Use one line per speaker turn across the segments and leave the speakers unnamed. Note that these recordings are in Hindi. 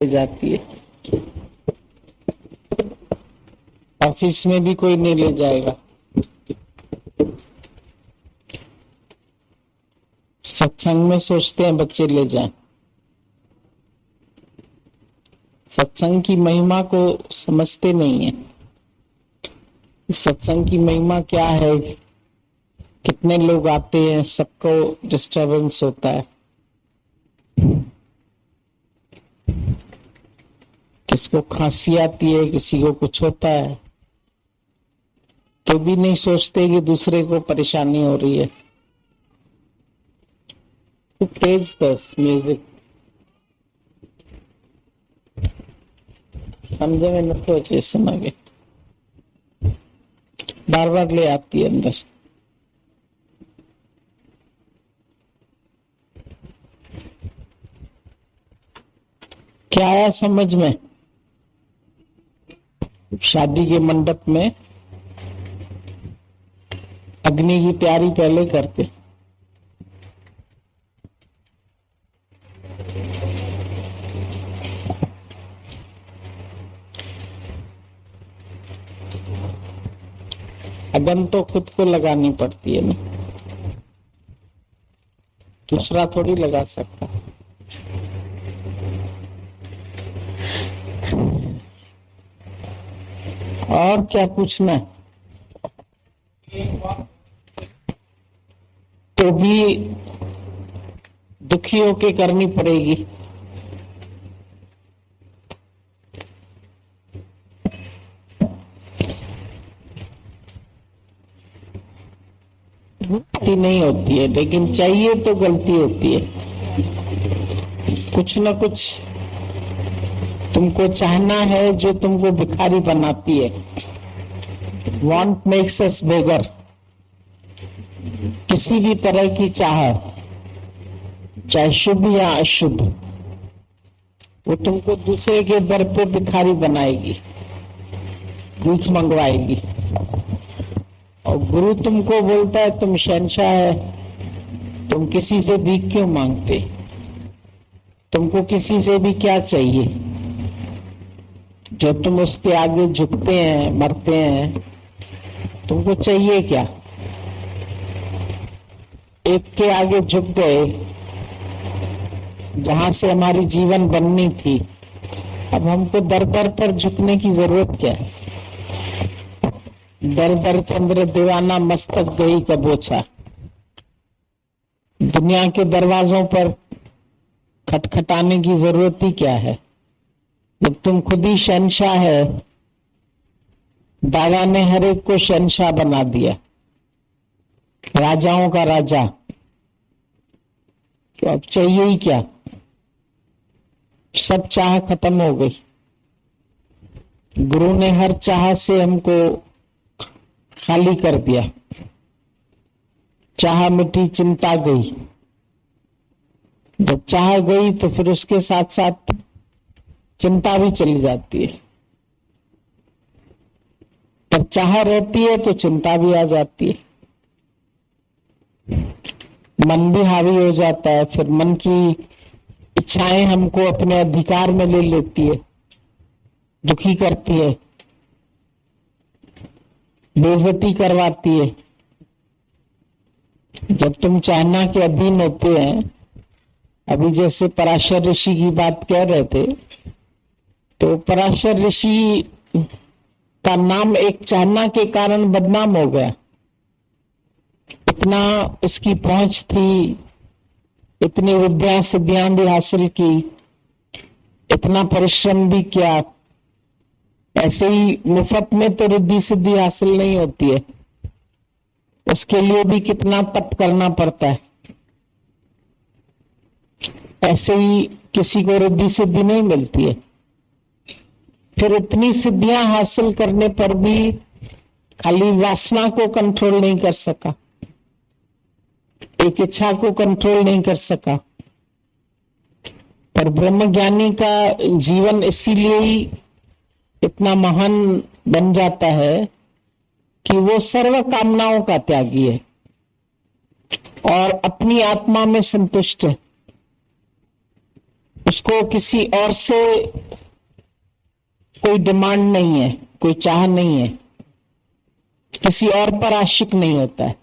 जाती है। ऑफिस में भी कोई नहीं ले जाएगा। सत्संग में सोचते हैं बच्चे ले जाएं। सत्संग की महिमा को समझते नहीं है। सत्संग की महिमा क्या है, कितने लोग आते हैं, सबको डिस्टरबेंस होता है, किसको खांसी आती है, किसी को कुछ होता है, तो भी नहीं सोचते कि दूसरे को परेशानी हो रही है। तो तेज दस म्यूजिक समझे में न तो अच्छे सुनागे, बार बार ले आती है अंदर। क्या आया समझ में? शादी के मंडप में अग्नि की तैयारी पहले करते, अगन तो खुद को लगानी पड़ती है ना, दूसरा थोड़ी लगा सकता। और क्या पूछना है? तो भी दुखी होके करनी पड़ेगी। गलती नहीं होती है, लेकिन चाहिए तो गलती होती है। कुछ न कुछ तुमको चाहना है जो तुमको भिखारी बनाती है। वांट मेक्स अस बेगर। किसी भी तरह की चाह, चाहे शुभ या अशुभ, वो तुमको दूसरे के दर पे भिखारी बनाएगी, भूख मंगवाएगी। और गुरु तुमको बोलता है तुम शहंशाह है, तुम किसी से भीख क्यों मांगते? तुमको किसी से भी क्या चाहिए जो तुम उसके आगे झुकते हैं, मरते हैं? तुमको चाहिए क्या? एक के आगे झुक गए जहां से हमारी जीवन बननी थी, अब हमको दर दर पर झुकने की जरूरत क्या है? दर दर चंद्र दीवाना मस्तक गई कबोछा। दुनिया के दरवाजों पर खटखटाने की जरूरत ही क्या है जब तुम खुद ही शहंशाह है। दादा ने हर एक को शहंशाह बना दिया, राजाओं का राजा। तो अब चाहिए ही क्या? सब चाह खत्म हो गई। गुरु ने हर चाह से हमको खाली कर दिया। चाह मिटी, चिंता गई। जब चाह गई तो फिर उसके साथ साथ चिंता भी चली जाती है। पर चाह रहती है तो चिंता भी आ जाती है, मन भी हावी हो जाता है। फिर मन की इच्छाएं हमको अपने अधिकार में ले लेती है, दुखी करती है, बेइज्जती करवाती है। जब तुम चाहना के अधीन होते हैं, अभी जैसे पराशर ऋषि की बात कह रहे थे, तो पराशर ऋषि का नाम एक चाहना के कारण बदनाम हो गया। इतना उसकी पहुंच थी, इतनी विद्या सिद्धियां भी हासिल की, इतना परिश्रम भी किया। ऐसे ही मुफ्त में तो रिद्धि सिद्धि हासिल नहीं होती है, उसके लिए भी कितना तप करना पड़ता है। ऐसे ही किसी को रिद्धि सिद्धि नहीं मिलती है। फिर इतनी सिद्धियां हासिल करने पर भी खाली वासना को कंट्रोल नहीं कर सका, एक इच्छा को कंट्रोल नहीं कर सका। पर ब्रह्मज्ञानी का जीवन इसीलिए ही इतना महान बन जाता है कि वो सर्व कामनाओं का त्यागी है और अपनी आत्मा में संतुष्ट है। उसको किसी और से कोई डिमांड नहीं है, कोई चाह नहीं है, किसी और पर आशिक नहीं होता है।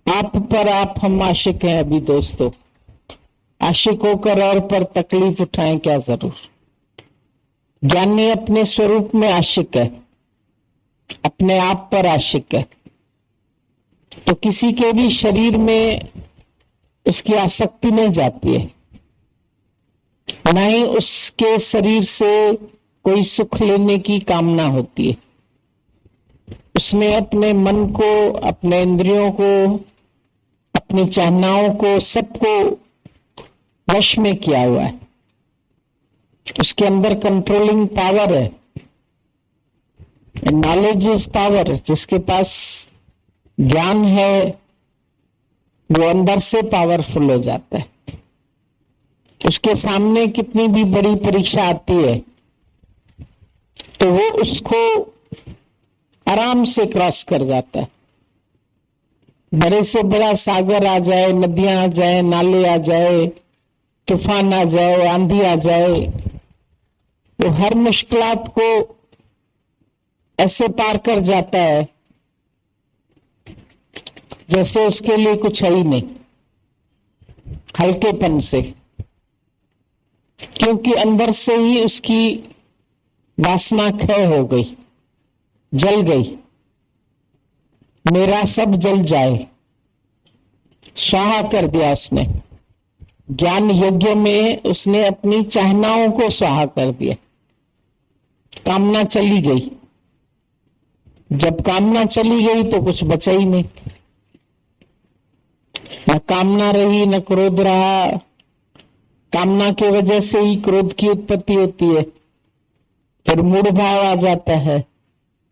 आप पर आप हम आशिक हैं अभी दोस्तों। आशिक होकर और पर तकलीफ उठाएं क्या जरूर। ज्ञानी अपने स्वरूप में आशिक है, अपने आप पर आशिक है, तो किसी के भी शरीर में उसकी आसक्ति नहीं जाती है, न ही उसके शरीर से कोई सुख लेने की कामना होती है। उसने अपने मन को, अपने इंद्रियों को, अपनी चाहनाओं को, सबको वश में किया हुआ है। उसके अंदर कंट्रोलिंग पावर है। Knowledge is power. जिसके पास ज्ञान है वो अंदर से पावरफुल हो जाता है। उसके सामने कितनी भी बड़ी परीक्षा आती है तो वो उसको आराम से क्रॉस कर जाता है। बड़े से बड़ा सागर आ जाए, नदियां आ जाए, नाले आ जाए, तूफान आ जाए, आंधी आ जाए, वो हर मुश्किलात को ऐसे पार कर जाता है जैसे उसके लिए कुछ है ही नहीं, हल्केपन से। क्योंकि अंदर से ही उसकी वासना क्षय हो गई, जल गई। मेरा सब जल जाए, स्वाहा कर दिया उसने। ज्ञान योग्य में उसने अपनी चाहनाओं को स्वाहा कर दिया। कामना चली गई। जब कामना चली गई तो कुछ बचा ही नहीं। न कामना रही, न क्रोध रहा। कामना की वजह से ही क्रोध की उत्पत्ति होती है। फिर मूढ़ भाव आ जाता है,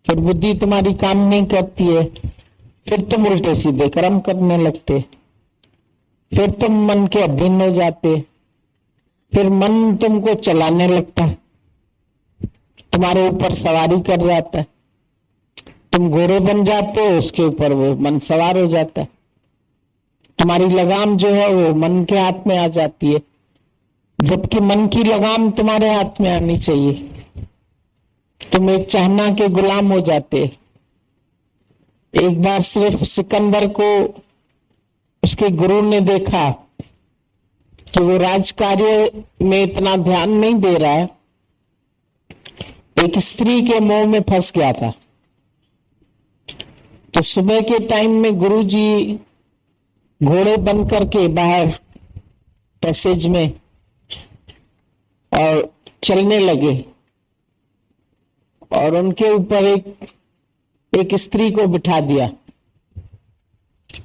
फिर बुद्धि तुम्हारी काम नहीं करती है, फिर तुम उल्टे सीधे कर्म करने लगते, फिर तुम मन के अधीन हो जाते, फिर मन तुमको चलाने लगता है, तुम्हारे ऊपर सवारी कर जाता है। तुम घोड़े बन जाते हो, उसके ऊपर वो मन सवार हो जाता है। तुम्हारी लगाम जो है वो मन के हाथ में आ जाती है, जबकि मन की लगाम तुम्हारे हाथ में आनी चाहिए। तुम एक चाहना के गुलाम हो जाते। एक बार सिर्फ सिकंदर को उसके गुरु ने देखा कि वो राजकार्य में इतना ध्यान नहीं दे रहा है, एक स्त्री के मोह में फंस गया था। तो सुबह के टाइम में गुरुजी घोड़े बन करके बाहर पैसेज में और चलने लगे और उनके ऊपर एक स्त्री को बिठा दिया।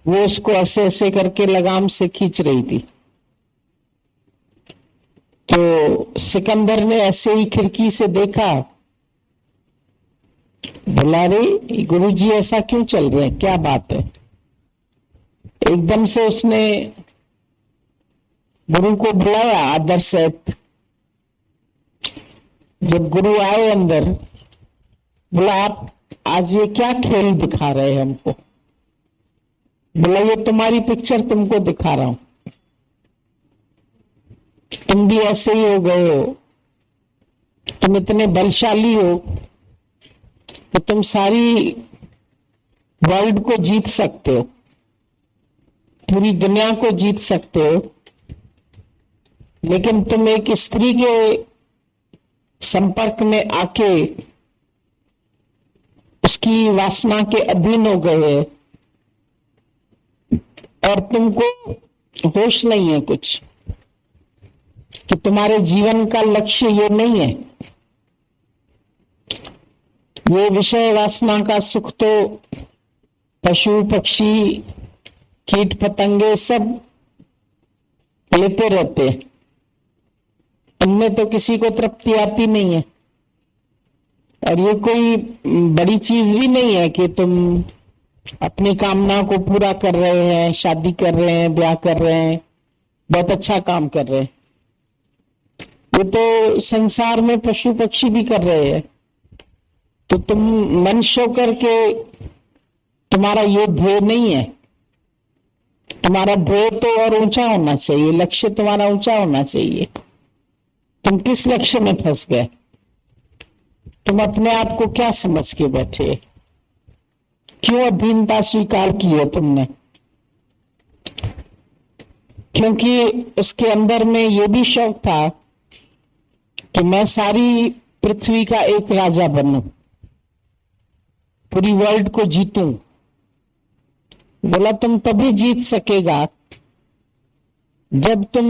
वो उसको ऐसे ऐसे करके लगाम से खींच रही थी। तो सिकंदर ने ऐसे ही खिड़की से देखा, बोला रे गुरुजी ऐसा क्यों चल रहे हैं, क्या बात है। एकदम से उसने गुरु को बुलाया आदर से। जब गुरु आए अंदर, बोला आप आज ये क्या खेल दिखा रहे हैं हमको। बोला ये तुम्हारी पिक्चर तुमको दिखा रहा हूं, तुम भी ऐसे ही हो गए हो। तुम इतने बलशाली हो तो तुम सारी वर्ल्ड को जीत सकते हो, पूरी दुनिया को जीत सकते हो, लेकिन तुम एक स्त्री के संपर्क में आके उसकी वासना के अधीन हो गए और तुमको होश नहीं है कुछ कि तुम्हारे जीवन का लक्ष्य ये नहीं है। ये विषय वासना का सुख तो पशु पक्षी कीट पतंगे सब लेते रहते हैं, उनमें तो किसी को तृप्ति आती नहीं है। और ये कोई बड़ी चीज भी नहीं है कि तुम अपनी कामना को पूरा कर रहे हैं, शादी कर रहे हैं, ब्याह कर रहे हैं, बहुत अच्छा काम कर रहे हैं। ये तो संसार में पशु पक्षी भी कर रहे हैं। तो तुम मनुष्य होकर के तुम्हारा ये ध्येय नहीं है तुम्हारा ध्येय तो और ऊंचा होना चाहिए, लक्ष्य तुम्हारा ऊंचा होना चाहिए। तुम किस लक्ष्य में फंस गए? तुम अपने आप को क्या समझ के बैठे? क्यों अधीनता स्वीकार की है तुमने? क्योंकि उसके अंदर में ये भी शौक था कि मैं सारी पृथ्वी का एक राजा बनूं, पूरी वर्ल्ड को जीतूं। बोला तुम तभी जीत सकेगा जब तुम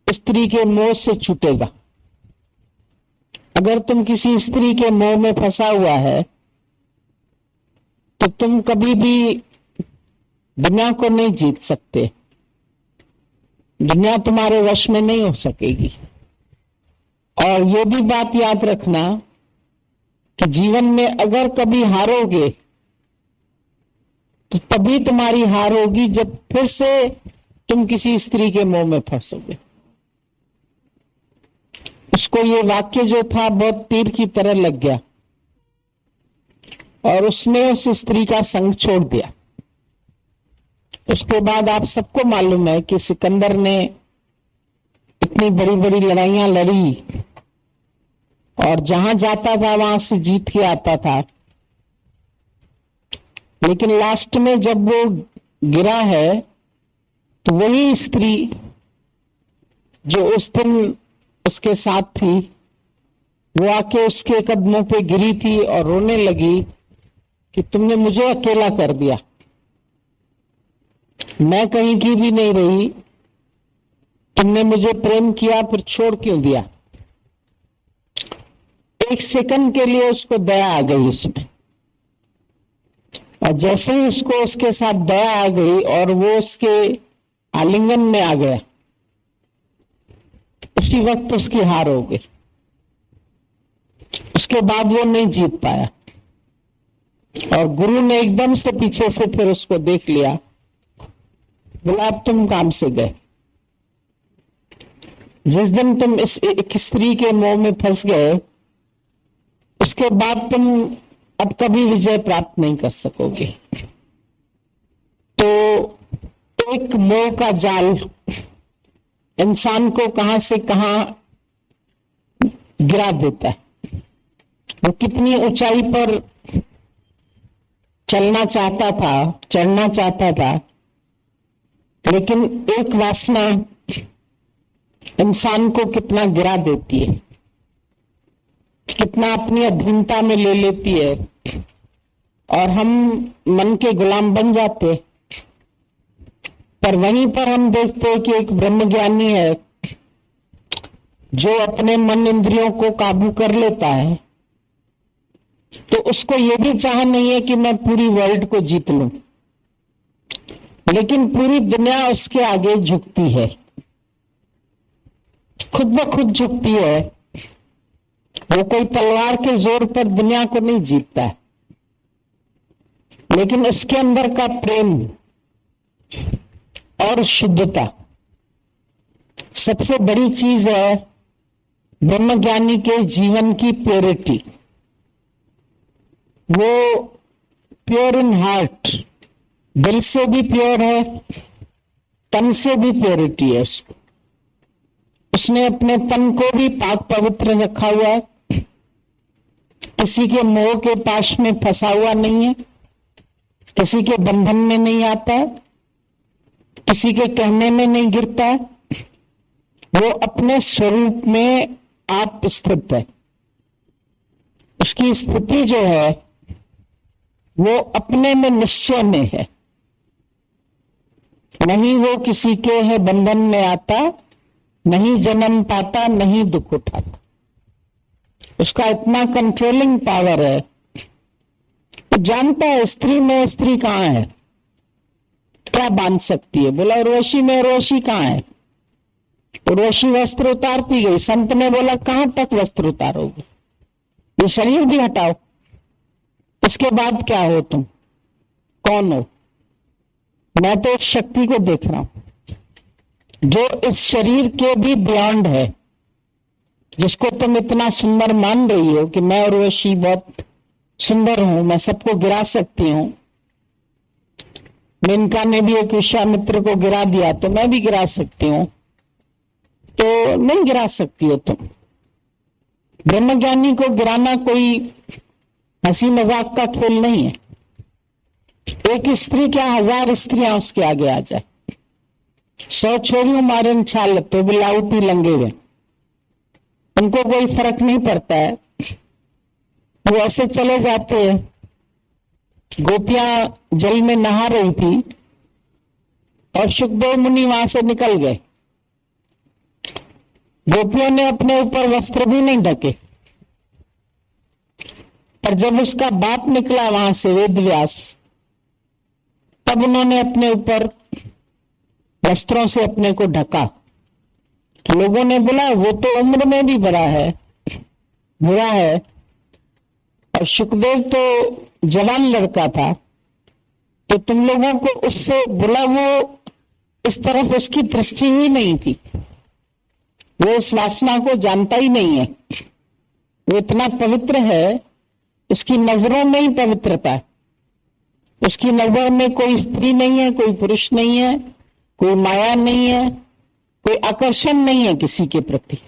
स्त्री के मोह से छूटेगा। अगर तुम किसी स्त्री के मोह में फंसा हुआ है तो तुम कभी भी दुनिया को नहीं जीत सकते, दुनिया तुम्हारे वश में नहीं हो सकेगी। और ये भी बात याद रखना कि जीवन में अगर कभी हारोगे तो तभी तुम्हारी हार होगी जब फिर से तुम किसी स्त्री के मोह में फंसोगे। उसको ये वाक्य जो था बहुत तीर की तरह लग गया और उसने उस स्त्री का संग छोड़ दिया। उसके बाद आप सबको मालूम है कि सिकंदर ने इतनी बड़ी बड़ी लड़ाइयां लड़ी और जहां जाता था वहां से जीत के आता था, लेकिन लास्ट में जब वो गिरा है तो वही स्त्री जो उस दिन उसके साथ थी वो आके उसके कदमों पे गिरी थी और रोने लगी कि तुमने मुझे अकेला कर दिया, मैं कहीं की भी नहीं रही, तुमने मुझे प्रेम किया फिर छोड़ क्यों दिया। एक सेकंड के लिए उसको दया आ गई उसमें, और जैसे ही उसको उसके साथ दया आ गई और वो उसके आलिंगन में आ गया, उसी वक्त उसकी हार हो गई। उसके बाद वो नहीं जीत पाया और गुरु ने एकदम से पीछे से फिर उसको देख लिया, बोला अब तुम काम से गए। जिस दिन तुम इस एक स्त्री के मोह में फंस गए उसके बाद तुम अब कभी विजय प्राप्त नहीं कर सकोगे। तो एक मोह का जाल इंसान को कहां से कहां गिरा देता है। वो कितनी ऊंचाई पर चलना चाहता था, चढ़ना चाहता था, लेकिन एक वासना इंसान को कितना गिरा देती है, कितना अपनी अधीनता में ले लेती है और हम मन के गुलाम बन जाते। पर वहीं पर हम देखते हैं कि एक ब्रह्मज्ञानी है जो अपने मन इंद्रियों को काबू कर लेता है, तो उसको यह भी चाह नहीं है कि मैं पूरी वर्ल्ड को जीत लूं, लेकिन पूरी दुनिया उसके आगे झुकती है, खुद ब खुद झुकती है। वो कोई तलवार के जोर पर दुनिया को नहीं जीतता है, लेकिन उसके अंदर का प्रेम और शुद्धता सबसे बड़ी चीज है। ब्रह्मज्ञानी के जीवन की प्योरिटी, वो प्योर इन हार्ट, दिल से भी प्योर है, तन से भी प्योरिटी है उसको। उसने अपने तन को भी पाक पवित्र रखा हुआ है, किसी के मोह के पाश में फंसा हुआ नहीं है, किसी के बंधन में नहीं आता है, किसी के कहने में नहीं गिरता है। वो अपने स्वरूप में आप स्थित है। उसकी स्थिति जो है वो अपने में निश्चय में है, नहीं वो किसी के है बंधन में आता, नहीं जन्म पाता, नहीं दुख उठाता। उसका इतना कंट्रोलिंग पावर है, तो जानता है स्त्री में स्त्री कहां है, क्या बांध सकती है। बोला उर्वशी में उर्वशी कहां है, उर्वशी वस्त्र उतारती गई। संत ने बोला कहां तक वस्त्र उतारोगे, ये शरीर भी हटाओ, इसके बाद क्या हो तुम, कौन हो। मैं तो उस शक्ति को देख रहा हूं जो इस शरीर के भी बियॉन्ड है, जिसको तुम इतना सुंदर मान रही हो कि मैं उर्वशी बहुत सुंदर हूं, मैं सबको गिरा सकती हूं। मेनका ने भी एक विश्वामित्र को गिरा दिया तो मैं भी गिरा सकती हूँ, तो नहीं गिरा सकती हो तुम। ब्रह्मज्ञानी को गिराना कोई हंसी मजाक का खेल नहीं है। एक स्त्री क्या 1000 स्त्रियां उसके आगे आ जाए, 100 छोरियों मारे छाल पे बिलाउटी लंगे हुए, उनको कोई फर्क नहीं पड़ता है, वो ऐसे चले जाते हैं। गोपियां जल में नहा रही थी और सुखदेव मुनि वहां से निकल गए। गोपियों ने अपने ऊपर वस्त्र भी नहीं ढके, पर जब उसका बाप निकला वहां से वेदव्यास, तब उन्होंने अपने ऊपर वस्त्रों से अपने को ढका। तो लोगों ने बोला वो तो उम्र में भी बड़ा है, बुरा है, और सुखदेव तो जवान लड़का था, तो तुम लोगों को उससे बोला, वो इस तरफ उसकी दृष्टि ही नहीं थी, वो इस वासना को जानता ही नहीं है, वो इतना पवित्र है, उसकी नजरों में ही पवित्रता है, उसकी नजर में कोई स्त्री नहीं है, कोई पुरुष नहीं है, कोई माया नहीं है, कोई आकर्षण नहीं है किसी के प्रति।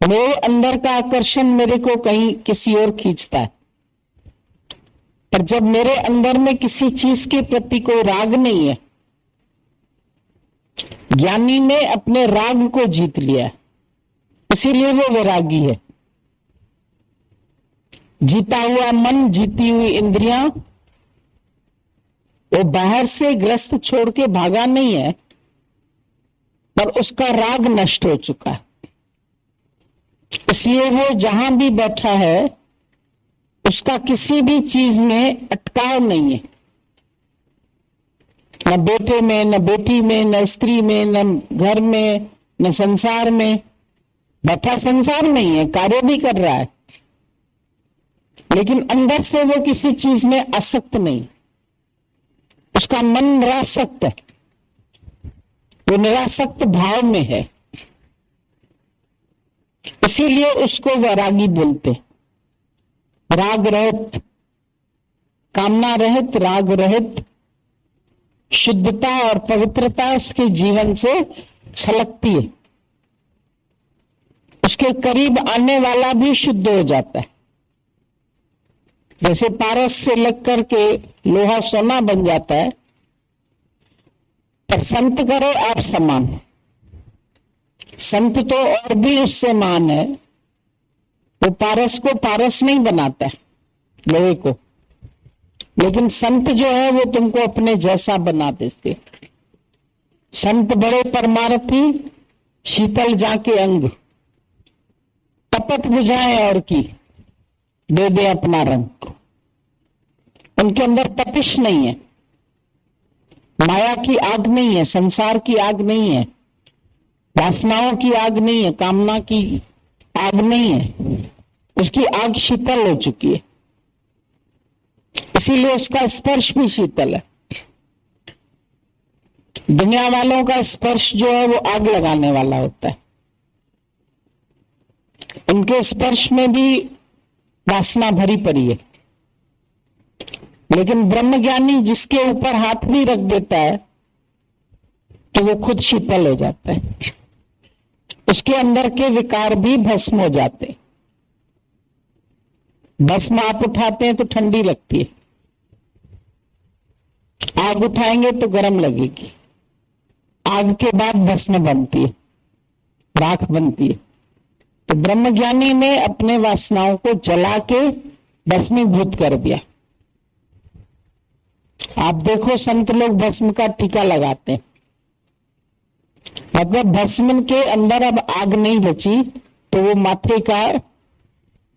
मेरे अंदर का आकर्षण मेरे को कहीं किसी और खींचता है, पर जब मेरे अंदर में किसी चीज के प्रति कोई राग नहीं है, ज्ञानी ने अपने राग को जीत लिया, इसीलिए वो वैरागी है। जीता हुआ मन, जीती हुई इंद्रियां, वो बाहर से ग्रस्त छोड़ के भागा नहीं है, पर उसका राग नष्ट हो चुका है, इसलिए वो जहां भी बैठा है उसका किसी भी चीज में अटकाव नहीं है, न बेटे में, न बेटी में, न स्त्री में, न घर में, न संसार में। बैठा संसार में ही है, कार्य भी कर रहा है, लेकिन अंदर से वो किसी चीज में आसक्त नहीं, उसका मन निरासक्त है, वो निरासक्त भाव में है, इसीलिए उसको वैरागी बोलते। राग रहित, कामना रहित, राग रहित, शुद्धता और पवित्रता उसके जीवन से छलकती है, उसके करीब आने वाला भी शुद्ध हो जाता है। जैसे पारस से लग करके लोहा सोना बन जाता है, पर संत करे आप समान, संत तो और भी उससे मान है, वो पारस को पारस नहीं बनाता है, लोहे को, लेकिन संत जो है वो तुमको अपने जैसा बना देते। संत बड़े परमार्थी, शीतल जाके अंग, तपत बुझाए और की दे दे अपना रंग। उनके अंदर तपिश नहीं है, माया की आग नहीं है, संसार की आग नहीं है, वासनाओं की आग नहीं है, कामना की आग नहीं है, उसकी आग शीतल हो चुकी है, इसीलिए उसका स्पर्श भी शीतल है। दुनिया वालों का स्पर्श जो है वो आग लगाने वाला होता है, उनके स्पर्श में भी वासना भरी पड़ी है, लेकिन ब्रह्मज्ञानी जिसके ऊपर हाथ भी रख देता है तो वो खुद शीतल हो जाता है, उसके अंदर के विकार भी भस्म हो जाते। भस्म आप उठाते हैं तो ठंडी लगती है, आग उठाएंगे तो गर्म लगेगी, आग के बाद भस्म बनती है, राख बनती है। तो ब्रह्मज्ञानी ने अपने वासनाओं को जला के भस्मीभूत कर दिया। आप देखो संत लोग भस्म का टीका लगाते हैं, मतलब भस्म के अंदर अब आग नहीं बची तो वो माथे का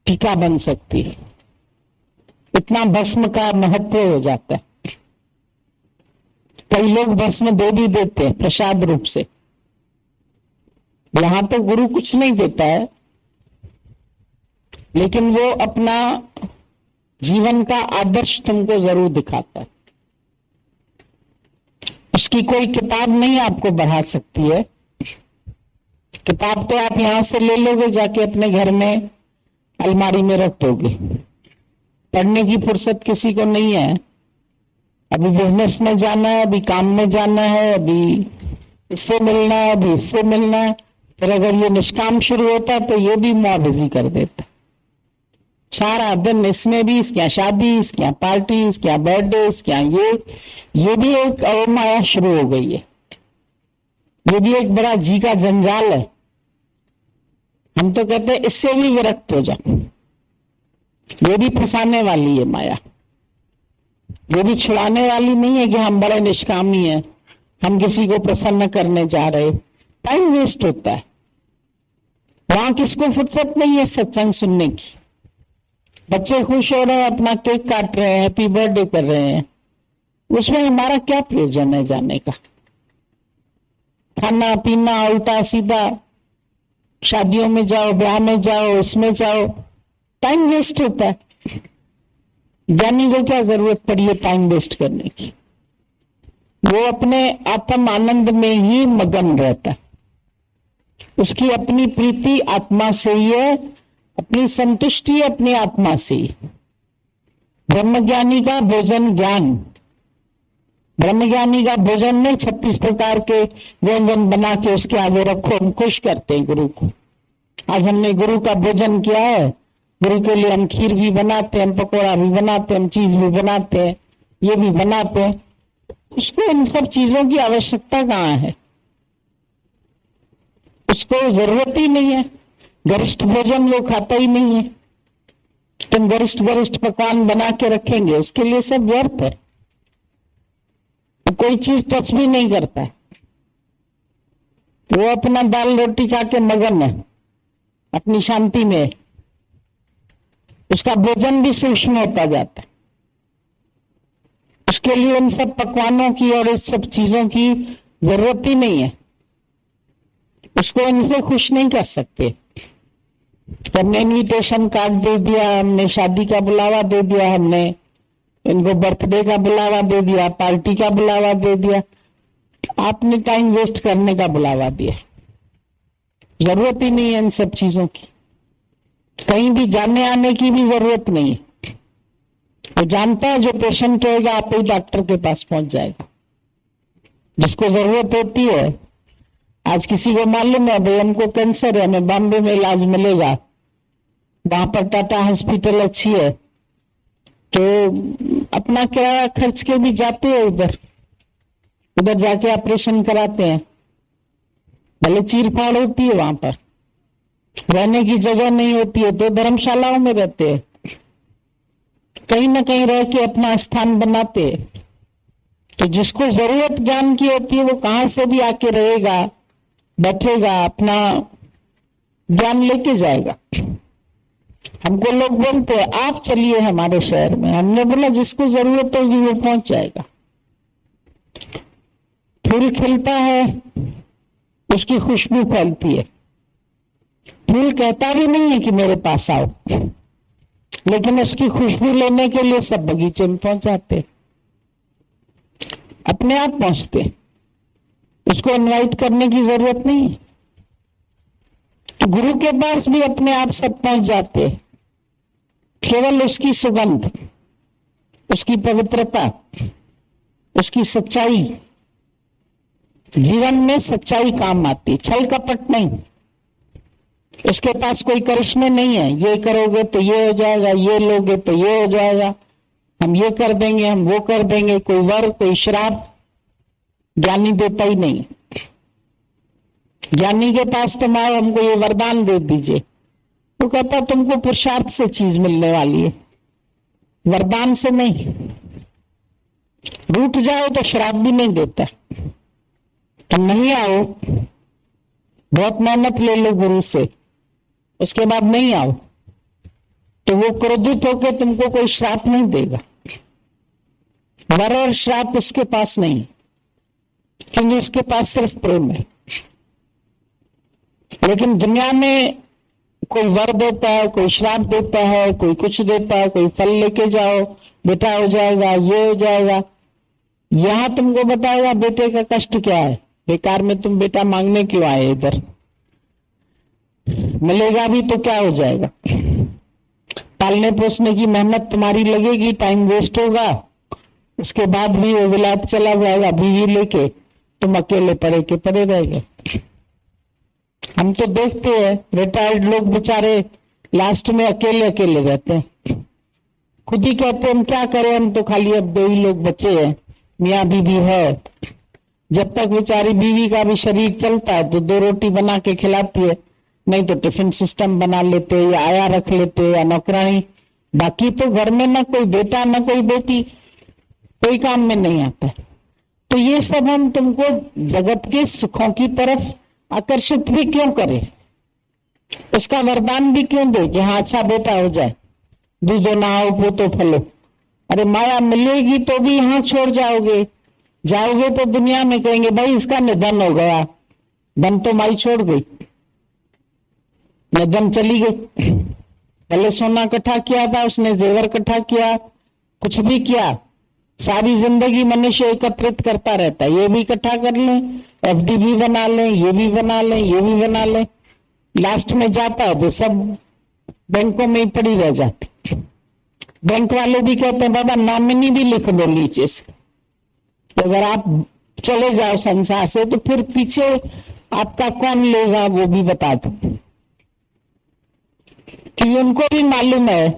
टीका बन सकती है, इतना भस्म का महत्व हो जाता है। कई लोग भस्म दे भी देते हैं प्रसाद रूप से, यहां तो गुरु कुछ नहीं देता है, लेकिन वो अपना जीवन का आदर्श तुमको जरूर दिखाता है। उसकी कोई किताब नहीं आपको बढ़ा सकती है, किताब तो आप यहां से ले लोगे, जाके अपने घर में अलमारी में रख दोगे, पढ़ने की फुर्सत किसी को नहीं है, अभी बिजनेस में जाना है, अभी काम में जाना है, अभी इससे मिलना है, अभी इससे मिलना है। फिर अगर ये निष्काम शुरू होता है तो ये भी माँ बिजी कर देता। सारा दिन इसमें भी, इसके यहाँ शादी, इसके यहाँ पार्टी, इसके यहाँ बर्थडे, इसके यहाँ ये भी एक अवमाया शुरू हो गई है। ये भी एक बड़ा जी का जंजाल है। हम तो कहते हैं इससे भी विरक्त हो जाओ। ये भी फंसाने वाली है माया। ये भी छुड़ाने वाली नहीं है कि हम बड़े निष्कामी हैं, हम किसी को प्रसन्न करने जा रहे। टाइम वेस्ट होता है। वहां किसको फुर्सत नहीं है सत्संग सुनने की। बच्चे खुश हो रहे हैं, अपना केक काट रहे हैं, हैप्पी बर्थडे कर रहे हैं, उसमें हमारा क्या प्रयोजन है जाने का। खाना पीना उल्टा सीधा, शादियों में जाओ, ब्याह में जाओ, इसमें जाओ, टाइम वेस्ट होता है। ज्ञानी को क्या जरूरत पड़ी है टाइम वेस्ट करने की। वो अपने आत्म आनंद में ही मगन रहता है। उसकी अपनी प्रीति आत्मा से ही है, अपनी संतुष्टि अपनी आत्मा से ही। ब्रह्मज्ञानी का भोजन ज्ञान। ब्रह्मज्ञानी का भोजन में 36 प्रकार के व्यंजन बना के उसके आगे रखो, हम खुश करते हैं गुरु को। आज हमने गुरु का भोजन किया है, गुरु के लिए हम खीर भी बनाते हैं, हम पकौड़ा भी बनाते हैं, हम चीज भी बनाते हैं, ये भी बनाते हैं। उसको इन सब चीजों की आवश्यकता कहाँ है? उसको जरूरत ही नहीं है। गरिष्ठ भोजन वो खाता ही नहीं है। तुम गरिष्ठ पकवान बना के रखेंगे, उसके लिए सब व्यर्थ है। तो कोई चीज टच भी नहीं करता है। वो अपना दाल रोटी खा के मगन है, अपनी शांति में। उसका भोजन भी सूक्ष्म होता जाता है। उसके लिए इन सब पकवानों की और इस सब चीजों की जरूरत ही नहीं है। उसको इनसे खुश नहीं कर सकते। हमने इन्विटेशन कार्ड दे दिया, हमने शादी का बुलावा दे दिया, हमने इनको बर्थडे का बुलावा दे दिया, पार्टी का बुलावा दे दिया, आपने टाइम वेस्ट करने का बुलावा दिया। जरूरत ही नहीं है इन सब चीजों की। कहीं भी जाने आने की भी जरूरत नहीं है। वो जानता है जो पेशेंट होगा आप ही डॉक्टर के पास पहुंच जाएगा। जिसको जरूरत होती है, आज किसी को मालूम है भाई हमको कैंसर है, हमें बॉम्बे में इलाज मिलेगा, वहां पर टाटा हॉस्पिटल अच्छी है, तो अपना किराया खर्च के भी जाते हैं उधर जाके ऑपरेशन कराते हैं। भले चीर फाड़ होती है, वहां पर रहने की जगह नहीं होती है तो धर्मशालाओं में रहते हैं, कहीं ना कहीं रह के अपना स्थान बनाते हैं। तो जिसको जरूरत ज्ञान की होती है वो कहां से भी आके रहेगा, बैठेगा, अपना ज्ञान लेके जाएगा। हमको लोग बोलते हैं आप चलिए हमारे शहर में। हमने बोला जिसको जरूरत होगी वो पहुंच जाएगा। फूल खिलता है, उसकी खुशबू फैलती है। फूल कहता भी नहीं है कि मेरे पास आओ, लेकिन उसकी खुशबू लेने के लिए सब बगीचे में पहुंच जाते, अपने आप पहुंचते। उसको इनवाइट करने की जरूरत नहीं। तो गुरु के पास भी अपने आप सब पहुंच जाते। केवल उसकी सुगंध, उसकी पवित्रता, उसकी सच्चाई, जीवन में सच्चाई काम आती, छल कपट नहीं। उसके पास कोई करिश्मे नहीं है, ये करोगे तो ये हो जाएगा, ये लोगे तो ये हो जाएगा, हम ये कर देंगे, हम वो कर देंगे। कोई वर, कोई श्राप ज्ञानी देता ही नहीं। ज्ञानी के पास तुम आओ, हमको ये वरदान दे दीजिए, तो कहता तुमको पुरुषार्थ से चीज मिलने वाली है, वरदान से नहीं। रूठ जाओ तो श्राप भी नहीं देता। तुम नहीं आओ, बहुत मेहनत ले लो गुरु से, उसके बाद नहीं आओ, तो वो क्रोधित होकर तुमको कोई श्राप नहीं देगा। वर और श्राप उसके पास नहीं, क्योंकि उसके पास सिर्फ प्रेम है। लेकिन दुनिया में कोई वर देता है, कोई श्राप देता है, कोई कुछ देता है, कोई फल लेके जाओ, बेटा हो जाएगा, ये हो जाएगा। यहां तुमको बताएगा बेटे का कष्ट क्या है, बेकार में तुम बेटा मांगने क्यों आए इधर, मिलेगा भी तो क्या हो जाएगा। पालने पोसने की मेहनत तुम्हारी लगेगी, टाइम वेस्ट होगा, उसके बाद भी वो विलायत चला जाएगा बीवी लेके, तुम अकेले पड़े के पड़े रह गए। हम तो देखते हैं रिटायर्ड लोग बेचारे लास्ट में अकेले अकेले रहते हैं, खुद ही कहते हैं हम क्या करें, हम तो खाली अब 2 ही लोग बचे हैं, मियाँ बीवी है। जब तक बेचारी बीवी का भी शरीर चलता है तो 2 रोटी बना के खिलाती है, नहीं तो टिफिन सिस्टम बना लेते या आया रख लेते या नौकरानी। बाकी तो घर में ना कोई बेटा ना कोई बेटी, कोई काम में नहीं आता। तो ये सब हम तुमको जगत के सुखों की तरफ आकर्षित भी क्यों करें, उसका वरदान भी क्यों दे कि हाँ अच्छा बेटा हो जाए, दूधो नहाओ पोतो फलो। अरे माया मिलेगी तो भी यहाँ छोड़ जाओगे, जाओगे तो दुनिया में कहेंगे भाई इसका निधन हो गया, धन तो माई छोड़ गई, निधन चली गई। पहले सोना इकट्ठा किया था उसने, जेवर इकट्ठा किया, कुछ भी किया, सारी जिंदगी मनुष्य एकत्रित करता रहता है, ये भी इकट्ठा कर लें, एफडी भी बना लें, ये भी बना लें, ये भी बना लें, लास्ट में जाता है तो सब बैंकों में ही पड़ी रह जाती। बैंक वाले भी कहते हैं बाबा नॉमिनी भी लिख दो नीचे से, अगर आप चले जाओ संसार से तो फिर पीछे आपका कौन लेगा वो भी बता दो। कि उनको भी मालूम है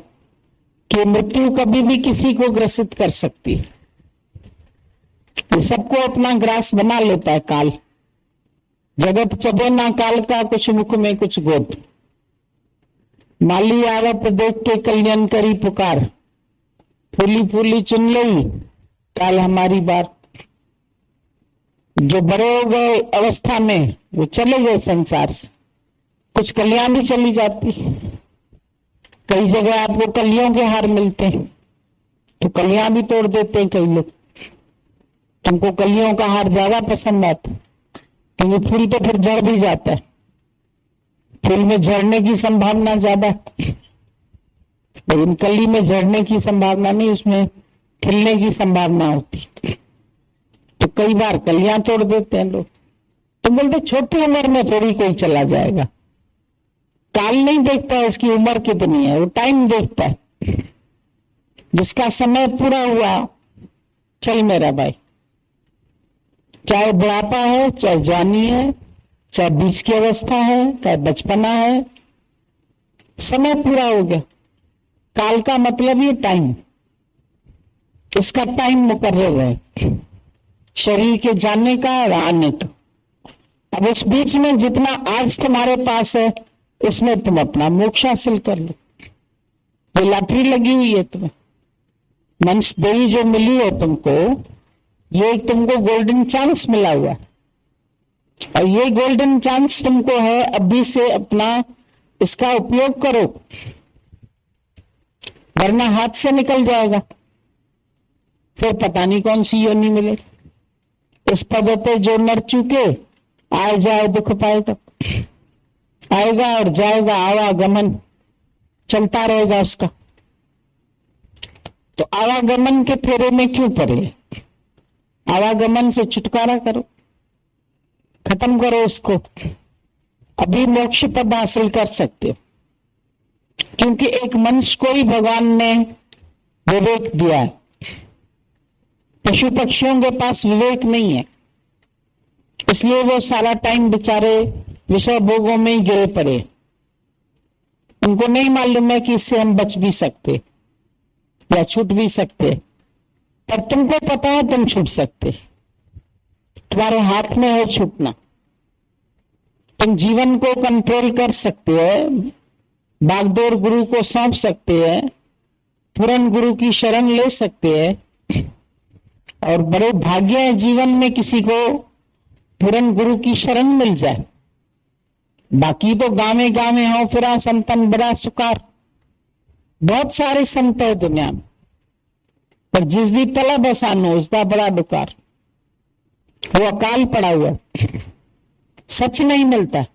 कि मृत्यु कभी भी किसी को ग्रसित कर सकती है, सबको अपना ग्रास बना लेता है काल। जगत चबे ना काल का, कुछ मुख में कुछ गोद। माली आवत देख के कल्याण करी पुकार, फूली फूली चुन लई काल हमारी बार। जो बड़े हो गए अवस्था में वो चले गए संसार से, कुछ कलियां भी चली जाती। कई जगह आपको कलियों के हार मिलते हैं तो कलियां भी तोड़ देते हैं कई लोग। तुमको कलियों का हार ज्यादा पसंद आता क्योंकि फूल तो फिर झड़ भी जाता है, फूल में झड़ने की संभावना ज्यादा, लेकिन कली में झड़ने की संभावना नहीं, उसमें खिलने की संभावना होती। तो कई बार कलियां तोड़ देते हैं लोग। तो बोलते छोटी उम्र में थोड़ी कोई चला जाएगा, काल नहीं देखता है इसकी उम्र कितनी है, वो टाइम देखता है। जिसका समय पूरा हुआ चल मेरा भाई, चाहे बुढ़ापा है, चाहे जवानी है, चाहे बीच की अवस्था है, चाहे बचपना है, समय पूरा हो गया। काल का मतलब ये टाइम, इसका टाइम मुकर्रर है शरीर के जाने का और आने का। अब उस बीच में जितना आज तुम्हारे पास है उसमें तुम अपना मोक्ष हासिल कर लो। ये लॉटरी लगी हुई है तुम्हें, मनुष्य देही जो मिली है तुमको, ये तुमको गोल्डन चांस मिला हुआ है और ये गोल्डन चांस तुमको है अभी से अपना इसका उपयोग करो, वरना हाथ से निकल जाएगा, फिर पता नहीं कौन सी योनि मिले। इस पद पे जो नर चुके आए जाए दुख पाए, तब आएगा और जाएगा, आवागमन चलता रहेगा उसका। तो आवागमन के फेरे में क्यों पड़े, आवागमन से छुटकारा करो, खत्म करो उसको, अभी मोक्ष पद हासिल कर सकते हो। क्योंकि एक मनुष्य को ही भगवान ने विवेक दिया है, पशु पक्षियों के पास विवेक नहीं है, इसलिए वो सारा टाइम बेचारे विषय भोगों में ही गिरे पड़े। उनको नहीं मालूम है कि इससे हम बच भी सकते या छूट भी सकते, पर तुमको पता है तुम छूट सकते, तुम्हारे हाथ में है छूटना। तुम जीवन को कंट्रोल कर सकते हो, बागडोर गुरु को सौंप सकते हैं, पूर्ण गुरु की शरण ले सकते हैं, और बड़े भाग्य है जीवन में किसी को पूर्ण गुरु की शरण मिल जाए। बाकी तो गावे गावे हो फिरा संतन बड़ा सुकार, बहुत सारे संत है दुनिया में, पर जिस दी तलब आसानो उसका बड़ा डुकार। वो अकाल पड़ा हुआ, सच नहीं मिलता।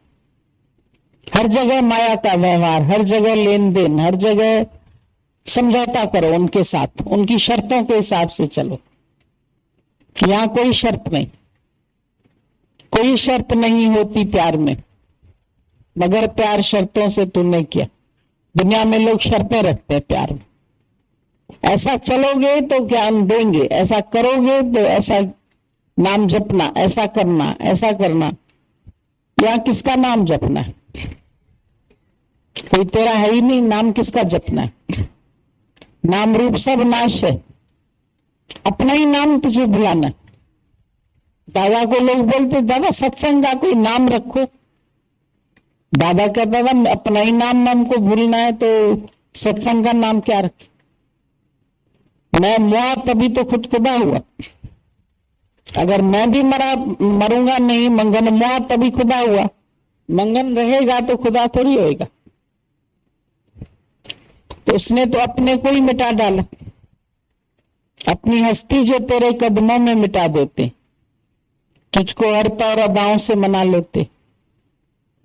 हर जगह माया का व्यवहार, हर जगह लेन देन, हर जगह समझौता करो उनके साथ, उनकी शर्तों के हिसाब से चलो। यहां कोई शर्त नहीं, कोई शर्त नहीं होती प्यार में, मगर प्यार शर्तों से तूने किया। दुनिया में लोग शर्तें रखते हैं प्यार में, ऐसा चलोगे तो ज्ञान देंगे, ऐसा करोगे तो ऐसा नाम जपना, ऐसा करना, ऐसा करना। यहाँ किसका नाम जपना है? कोई तेरा है ही नहीं, नाम किसका जपना है? नाम रूप सब नाश है, अपना ही नाम तुझे बुलाना। दादा को लोग बोलते, दादा सत्संग का कोई नाम रखो। दादा कहता था अपना ही नाम हमको भूलना है तो सत्संग का नाम क्या रखे? मैं मुआ तभी तो खुद खुदा हुआ। अगर मैं भी मरूंगा नहीं, मंगन मुआ तभी खुदा हुआ। मंगन रहेगा तो खुदा थोड़ी होएगा। तो उसने तो अपने को ही मिटा डाला, अपनी हस्ती जो तेरे कदमों में मिटा देते, तुझको हर तौर अदाओं से मना लेते।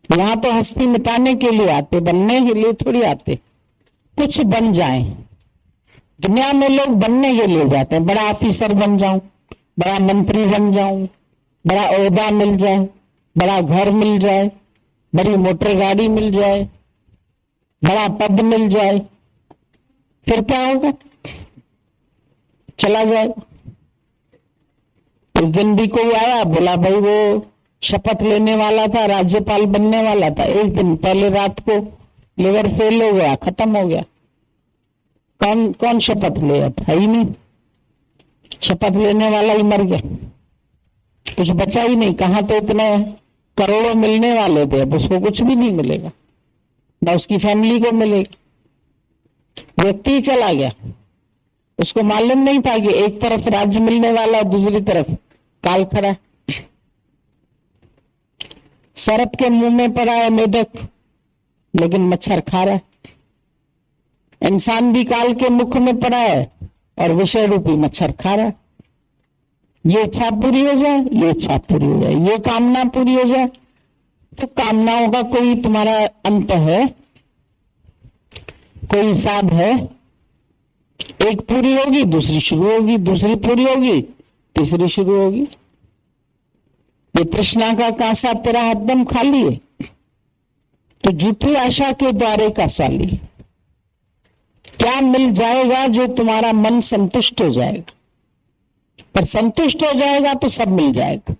यहां तो हस्ती मिटाने के लिए आते, बनने के लिए थोड़ी आते। कुछ बन जाएं। दुनिया में लोग बनने के लिए जाते हैं, बड़ा ऑफिसर बन जाऊं, बड़ा मंत्री बन जाऊं, बड़ा ओहदा मिल जाए, बड़ा घर मिल जाए, बड़ी मोटर गाड़ी मिल जाए, बड़ा पद मिल जाए, फिर क्या होगा? चला जाएगा। उस दिन भी कोई आया, बोला भाई वो शपथ लेने वाला था, राज्यपाल बनने वाला था, एक दिन पहले रात को लिवर फेल हो गया, खत्म हो गया। कौन कौन शपथ ले? अब है ही नहीं, शपथ लेने वाला ही मर गया, कुछ बचा ही नहीं। कहां तो इतने करोड़ों मिलने वाले थे, अब उसको कुछ भी नहीं मिलेगा, ना उसकी फैमिली को मिलेगा। व्यक्ति ही चला गया, उसको मालूम नहीं था कि एक तरफ राज्य मिलने वाला और दूसरी तरफ काल खड़ा। सर्प के मुंह में पड़ा है मेढक, लेकिन मच्छर खा रहा है। इंसान भी काल के मुख में पड़ा है और विषय रूपी मच्छर खा रहा है। ये इच्छा पूरी हो जाए, ये इच्छा पूरी हो जाए, ये कामना पूरी हो जाए। तो कामनाओं का कोई तुम्हारा अंत है? कोई हिसाब है? एक पूरी होगी, दूसरी शुरू होगी, दूसरी पूरी होगी, तीसरी शुरू होगी। ये तृष्णा का कांसा तेरा हरदम खाली है, तो झूठी आशा के द्वारे का स्वाली। क्या मिल जाएगा जो तुम्हारा मन संतुष्ट हो जाएगा? पर संतुष्ट हो जाएगा तो सब मिल जाएगा।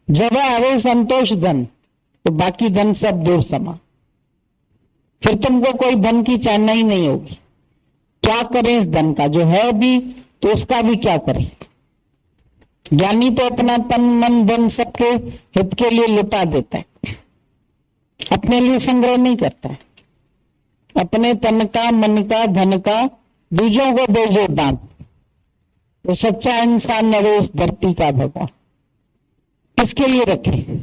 जब आवे संतोष धन, तो बाकी धन सब दूर समा। फिर तुमको कोई धन की चाहना ही नहीं होगी। क्या करें इस धन का? जो है भी तो उसका भी क्या करें? ज्ञानी तो अपना तन मन धन सबके हित के लिए लुटा देता है, अपने लिए संग्रह नहीं करता है। अपने तन का, मन का, धन का दूजों को दे जो दान, तो सच्चा इंसान नरेश धरती का भगवान। किसके लिए रखे?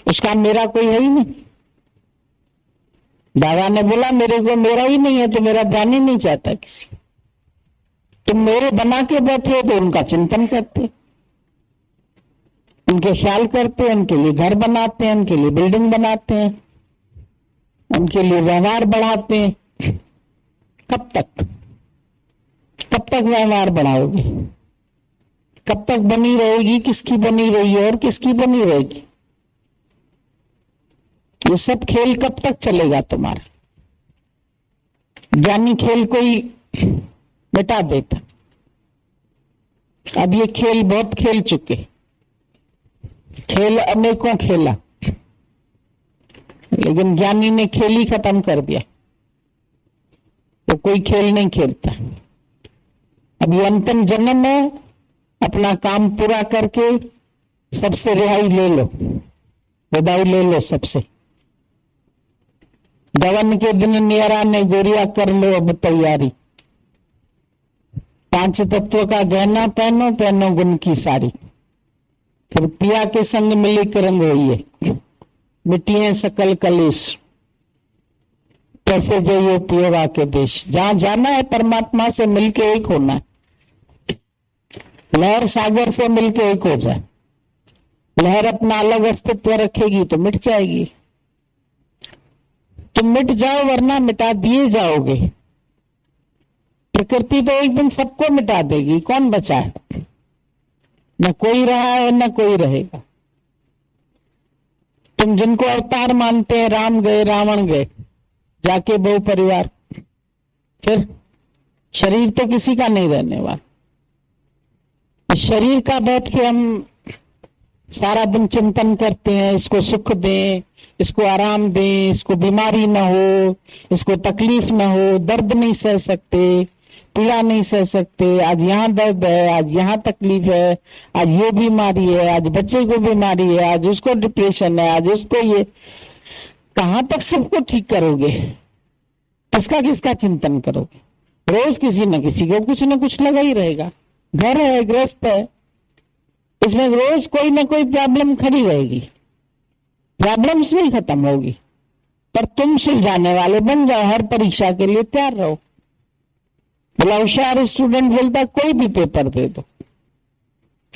उसका मेरा कोई है ही नहीं। दादा ने बोला मेरे को मेरा ही नहीं है, तो मेरा ध्यान ही नहीं चाहता किसी। तुम मेरे बना के बैठे तो उनका चिंतन करते, उनके ख्याल करते, उनके लिए घर बनाते हैं, उनके लिए बिल्डिंग बनाते हैं, उनके लिए व्यवहार बढ़ाते हैं। कब तक? कब तक व्यवहार बढ़ाओगे? कब तक बनी रहेगी? किसकी बनी रही है और किसकी बनी रहेगी? ये सब खेल कब तक चलेगा तुम्हारा? ज्ञानी खेल को ही मिटा देता। अब ये खेल बहुत खेल चुके, खेल अनेकों खेला, लेकिन ज्ञानी ने खेल ही खत्म कर दिया। तो कोई खेल नहीं खेलता। अब ये अंतिम जन्म है, अपना काम पूरा करके सबसे रिहाई ले लो, विदाई ले लो सबसे। गवन के दिन नियरा ने गोरिया कर लो अब तैयारी। 5 तत्व का गहना पहनो, पहनो गुण की सारी। फिर पिया के संग मिली रंग होइए, मिटिए सकल कलेश। कैसे जाइए पिएवा के देश? जहां जाना है परमात्मा से मिलके एक होना है। लहर सागर से मिलके एक हो जाए। लहर अपना अलग अस्तित्व रखेगी तो मिट जाएगी। तुम मिट जाओ, वरना मिटा दिए जाओगे। प्रकृति तो एक दिन सबको मिटा देगी, कौन बचा है? न कोई रहा है न कोई रहेगा। तुम जिनको अवतार मानते हैं, राम गए, रावण गए, जाके बहु परिवार। फिर शरीर तो किसी का नहीं रहने वाला। शरीर का बैठ के हम सारा दिन चिंतन करते हैं, इसको सुख दें, इसको आराम दें, इसको बीमारी ना हो, इसको तकलीफ ना हो, दर्द नहीं सह सकते, पीड़ा नहीं सह सकते, आज यहाँ दर्द है, आज यहाँ तकलीफ है, आज ये बीमारी है, आज बच्चे को बीमारी है, आज उसको डिप्रेशन है, आज उसको ये। कहाँ तक सबको ठीक करोगे? किसका किसका चिंतन करोगे? रोज किसी न किसी को कुछ न कुछ लगा ही रहेगा। घर है, गृहस्थ है, इसमें रोज कोई ना कोई प्रॉब्लम खड़ी रहेगी, प्रॉब्लम्स नहीं खत्म होगी। पर तुम सुलझाने वाले बन जाओ, हर परीक्षा के लिए तैयार रहो। बोला होशियार स्टूडेंट बोलता है कोई भी पेपर दे दो,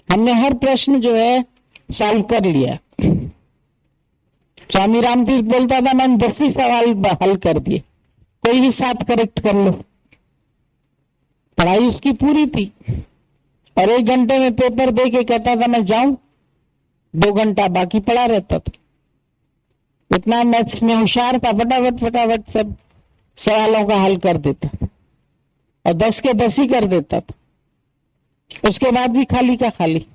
हमने हर प्रश्न जो है सॉल्व कर लिया। स्वामी रामतीर्थ बोलता था मैंने 10 ही सवाल हल कर दिए, कोई भी 7 करेक्ट कर लो। पढ़ाई उसकी पूरी थी और 1 घंटे में पेपर दे के कहता था मैं जाऊं, 2 घंटा बाकी पड़ा रहता था। इतना मैथ्स में होशियार था, फटाफट फटाफट सब सवालों का हल कर देता और 10 के 10 ही कर देता था। उसके बाद भी खाली का खाली।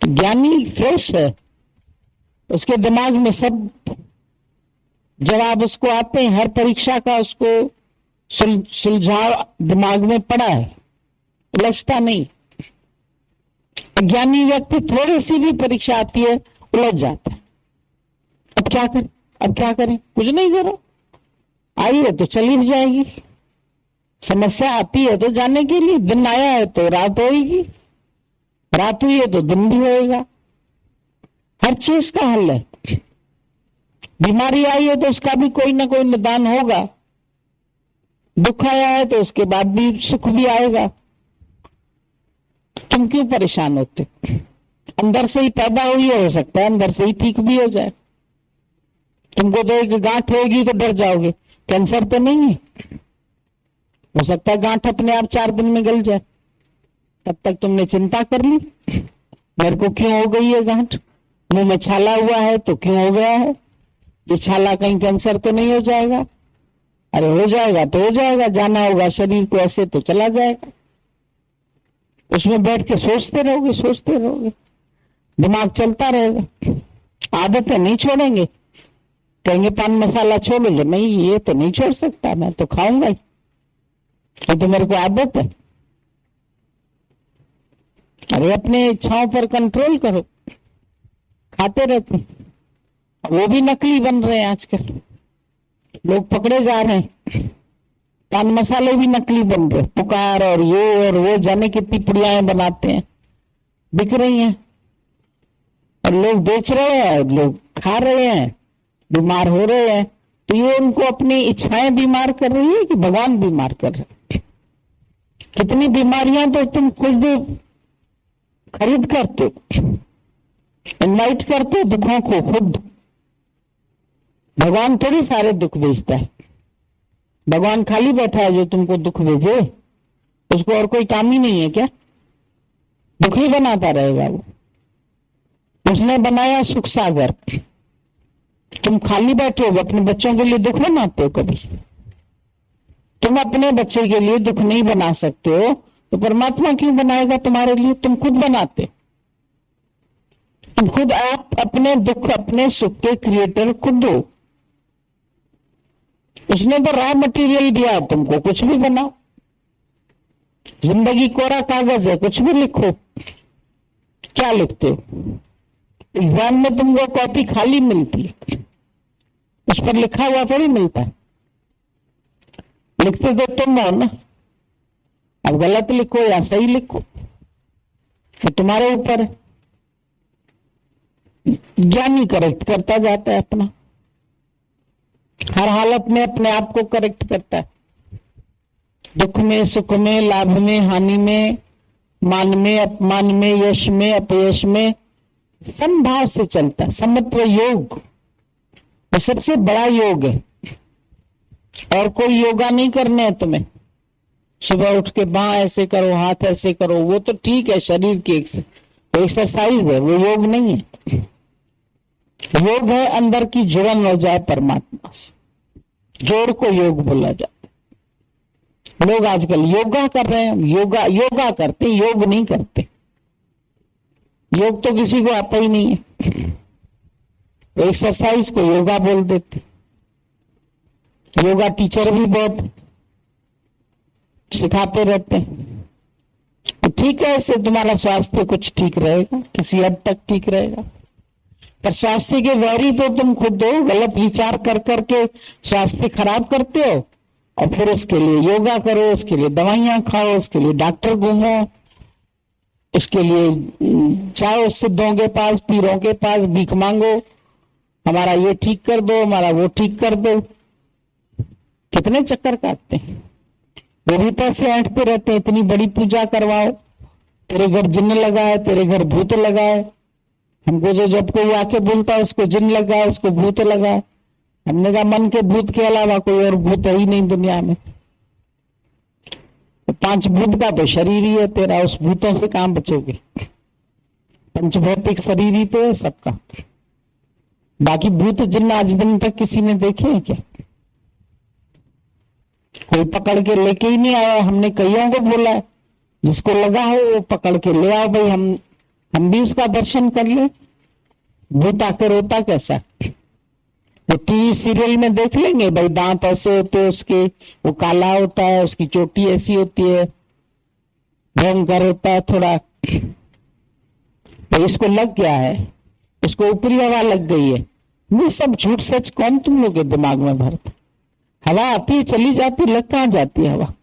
ज्ञानी फ्रेश है, उसके दिमाग में सब जवाब उसको आते हैं, हर परीक्षा का उसको सुलझाव दिमाग में पड़ा है, उलझता नहीं। ज्ञानी व्यक्ति थोड़ी सी भी परीक्षा आती है उलझ जाता है। अब क्या करें, अब क्या करें? कुछ नहीं करो, आई है तो चली भी जाएगी। समस्या आती है तो जाने के लिए, दिन आया है तो रात होगी, रात हुई है तो दिन भी होएगा। हर चीज का हल है। बीमारी आई है तो उसका भी कोई ना कोई निदान होगा, दुख आया है तो उसके बाद भी सुख भी आएगा। तुम क्यों परेशान होते? अंदर से ही पैदा हुई है, हो सकता है अंदर से ही ठीक भी हो जाए। तुमको तो एक गांठ होगी तो डर जाओगे, कैंसर तो नहीं है, हो सकता है गांठ अपने आप 4 दिन में गल जाए, तब तक तुमने चिंता कर ली मेरे को क्यों हो गई है गांठ, मुंह में छाला हुआ है तो क्यों हो गया है, ये छाला कहीं कैंसर तो नहीं हो जाएगा? अरे हो जाएगा तो हो जाएगा, जाना होगा शरीर को ऐसे तो चला जाएगा। उसमें बैठ के सोचते रहोगे, सोचते रहोगे, दिमाग चलता रहेगा। आदतें नहीं छोड़ेंगे, कहेंगे पान मसाला छोड़ोगे, नहीं ये तो नहीं छोड़ सकता, मैं तो खाऊंगा ही, ये तो मेरे को आदत है। अरे अपने इच्छाओं पर कंट्रोल करो, खाते रहते हैं। वो भी नकली बन रहे हैं आजकल, लोग पकड़े जा रहे हैं, पान मसाले भी नकली बन रहे, पुकार और ये और वो जाने कितनी पुड़ियाएं बनाते हैं, बिक रही हैं और लोग बेच रहे हैं, लोग खा रहे हैं, बीमार हो रहे हैं। तो ये उनको अपनी इच्छाएं बीमार कर रही है कि भगवान बीमार कर रहे हैं? कितनी बीमारियां तो तुम खुद खरीद करते हो, इनवाइट करते दुखों को खुद। भगवान थोड़ी सारे दुख भेजता है, भगवान खाली बैठा है जो तुमको दुख भेजे, उसको और कोई काम ही नहीं है क्या? दुख ही बनाता रहेगा वो। उसने बनाया सुख सागर, तुम खाली बैठे हो, अपने बच्चों के लिए दुख बनाते हो कभी? तुम अपने बच्चे के लिए दुख नहीं बना सकते हो तो परमात्मा क्यों बनाएगा तुम्हारे लिए? तुम खुद बनाते, तुम खुद आप अपने दुख अपने सुख के क्रिएटर खुद हो। उसने तो रॉ मटेरियल दिया है तुमको, कुछ भी बनाओ। जिंदगी कोरा कागज है, कुछ भी लिखो। क्या लिखते हो? एग्जाम में तुमको कॉपी खाली मिलती है, उस पर लिखा हुआ थोड़ी मिलता है। लिखते तो तुम हो ना, अब गलत लिखो या सही लिखो तो तुम्हारे ऊपर है। ज्ञानी करेक्ट करता जाता है अपना, हर हालत में अपने आप को करेक्ट करता है, दुख में सुख में, लाभ में हानि में, मान में अपमान में, यश में अपयश में, समभाव से चलता है। समत्व योग ये सबसे बड़ा योग है, और कोई योगा नहीं करने हैं तुम्हें। सुबह उठ के बाह ऐसे करो, हाथ ऐसे करो, वो तो ठीक है, शरीर की एक्सरसाइज है, वो योग नहीं है। योग है अंदर की जुड़न हो जाए परमात्मा से, जोड़ को योग बोला जाए। लोग आजकल योगा कर रहे हैं, योगा योगा करते, योग नहीं करते। योग तो किसी को आता ही नहीं है। एक्सरसाइज को योगा बोल देते। योगा टीचर भी बहुत सिखाते रहते हैं। तो ठीक है, इससे तुम्हारा स्वास्थ्य कुछ ठीक रहेगा, किसी हद तक ठीक रहेगा, पर स्वास्थ्य के वैरी तो तुम खुद हो। गलत विचार कर करके स्वास्थ्य खराब करते हो, और फिर उसके लिए योगा करो, उसके लिए दवाइयां खाओ, उसके लिए डॉक्टर घूमो, उसके लिए जाओ सिद्धों के पास, पीरों के पास भीख मांगो, हमारा ये ठीक कर दो, हमारा वो ठीक कर दो। कितने चक्कर काटते हैं। वो भी पैसे ऐंठते रहते हैं, इतनी बड़ी पूजा करवाओ, तेरे घर जिन्न लगाए, तेरे घर भूत लगाए। हमको जो जब कोई आके बोलता है उसको जिन्न लगाए, उसको भूत लगाए। हमने कहा मन के भूत के अलावा कोई और भूत है ही नहीं दुनिया में। तो 5 भूत का तो शरीर ही है तेरा, उस भूतों से कहां बचोगे। पंचभौतिक शरीर ही तो है सबका। बाकी भूत जिन्न आज दिन तक किसी ने देखे हैं क्या? कोई पकड़ के लेके ही नहीं आया। हमने कईयों को बोला है, जिसको लगा हो वो पकड़ के ले आओ भाई, हम भी उसका दर्शन कर ले। भूत आकर होता कैसा? वो टीवी सीरियल में देख लेंगे भाई, दांत ऐसे होते हैं उसके, वो काला होता है, उसकी चोटी ऐसी होती है, भयंकर होता है थोड़ा। तो इसको लग गया है, इसको ऊपरी हवा लग गई है। ये सब झूठ सच कौन तुम लोग के दिमाग में भरता? हवा आती है चली जाती, लग कहां जाती है हवा?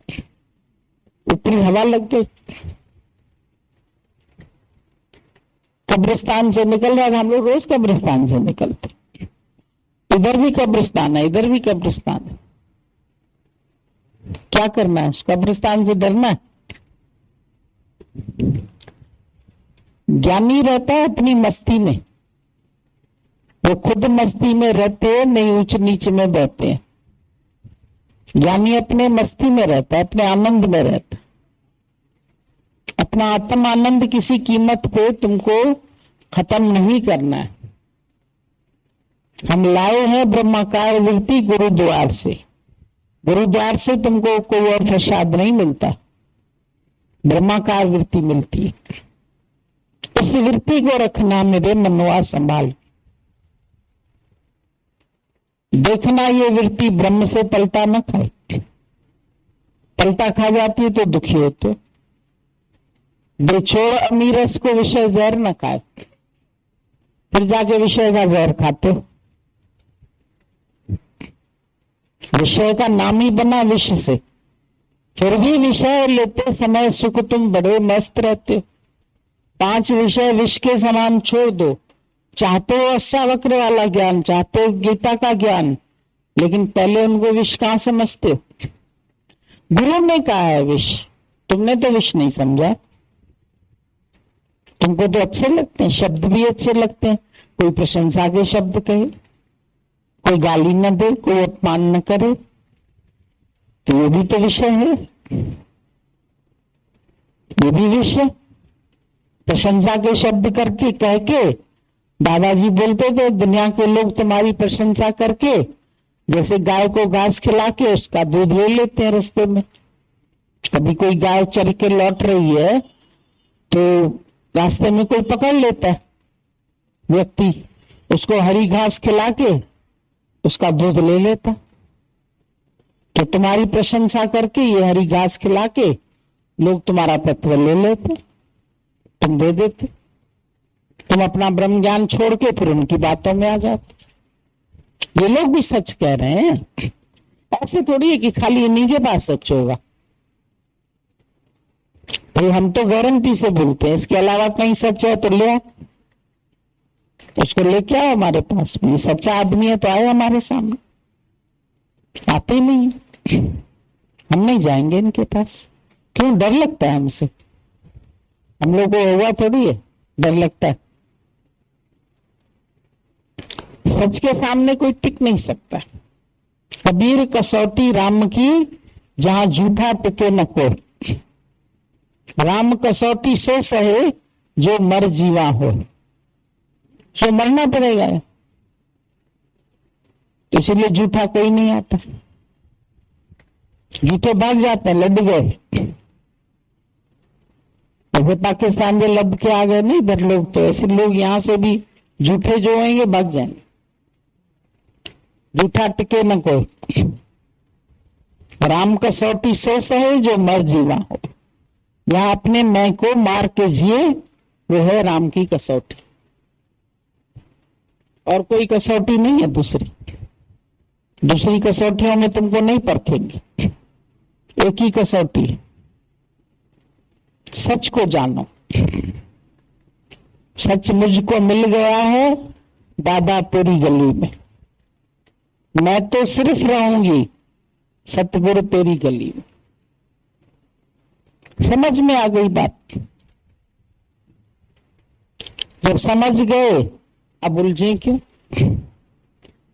ऊपरी हवा लग गई। कब्रिस्तान से निकल रहा था, हम लोग रोज कब्रिस्तान से निकलते। इधर भी कब्रिस्तान है, इधर भी कब्रिस्तान है। क्या करना है? उस कब्रिस्तान से डरना है? ज्ञानी रहता है अपनी मस्ती में, वो खुद मस्ती में रहते हैं, नहीं ऊंच नीच में बहते हैं। ज्ञानी अपने मस्ती में रहता है, अपने आनंद में रहता है। अपना आत्म आनंद किसी कीमत पे तुमको खत्म नहीं करना है। हम लाए हैं ब्रह्माकार वृत्ति गुरुद्वार से। गुरुद्वार से तुमको कोई और प्रसाद नहीं मिलता, ब्रह्माकार वृत्ति मिलती है। इस वृत्ति को रखना मेरे मनवा संभाल। देखना ये वृत्ति ब्रह्म से पलटा न खाए। पलटा खा जाती है तो दुखी होते। बेछोड़ अमीरस को विषय जहर न खाए, फिर जाके विषय का जहर खाते हो। विषय का नाम ही बना विष से, फिर भी विषय लेते समय सुख तुम बड़े मस्त रहते हो। 5 विषय विष के समान छोड़ दो। चाहते हो अष्टावक्र वाला ज्ञान, चाहते हो गीता का ज्ञान, लेकिन पहले उनको विष कहां समझते हो? गुरु ने कहा है विष, तुमने तो विष नहीं समझा। तुमको तो अच्छे लगते हैं, शब्द भी अच्छे लगते हैं। कोई प्रशंसा के शब्द कहे, कोई गाली न दे, कोई अपमान न करे, तो ये भी तो विषय है, ये भी विषय। प्रशंसा के शब्द करके कह के दादाजी बोलते थे, दुनिया के लोग तुम्हारी प्रशंसा करके जैसे गाय को घास खिला के उसका दूध ले लेते हैं रास्ते में। कभी कोई गाय चल के लौट रही है तो रास्ते में कोई पकड़ लेता है व्यक्ति, उसको हरी घास खिला के उसका दूध ले लेता। तो तुम्हारी प्रशंसा करके ये हरी घास खिला के लोग तुम्हारा तत्व ले लेते, तुम दे देते। तुम अपना ब्रह्म ज्ञान छोड़ के फिर उनकी बातों में आ जाते। ये लोग भी सच कह रहे हैं, ऐसे थोड़ी है कि खाली इन्हीं के पास सच होगा। तो हम तो गारंटी से बोलते हैं, इसके अलावा कहीं सच है तो ले आओ, उसको लेके आओ हमारे पास। ये सच्चा आदमी है तो आए हमारे सामने, आते ही नहीं, हम नहीं जाएंगे इनके पास। क्यों? डर लगता है हमसे। हम लोग को हुआ थोड़ी है, डर लगता है। सच के सामने कोई टिक नहीं सकता। कबीर कसौटी राम की, जहां झूठा टिके न को। राम कसौटी सो सहे, जो मर जीवा हो। सो मरना पड़ेगा, इसलिए झूठा कोई नहीं आता। झूठे भाग जाते हैं, लड़ गए। जैसे पाकिस्तान में लड़ के आ गए नहीं इधर लोग, तो ऐसे लोग यहां से भी झूठे जो होंगे भाग जाएंगे। झूठा टिके न कोई। राम कसौटी सो सहे जो मर जीवा हो। यहां अपने मैं को मार के जिए, वो है राम की कसौटी। और कोई कसौटी नहीं है दूसरी। दूसरी कसौटियों में तुमको नहीं परखेंगे। एक ही कसौटी है, सच को जानो। सच मुझको मिल गया है दादा तेरी गली में। मैं तो सिर्फ रहूंगी सतगुरु तेरी गली में। समझ में आ गई बात। जब समझ गए अब उलझे क्यों?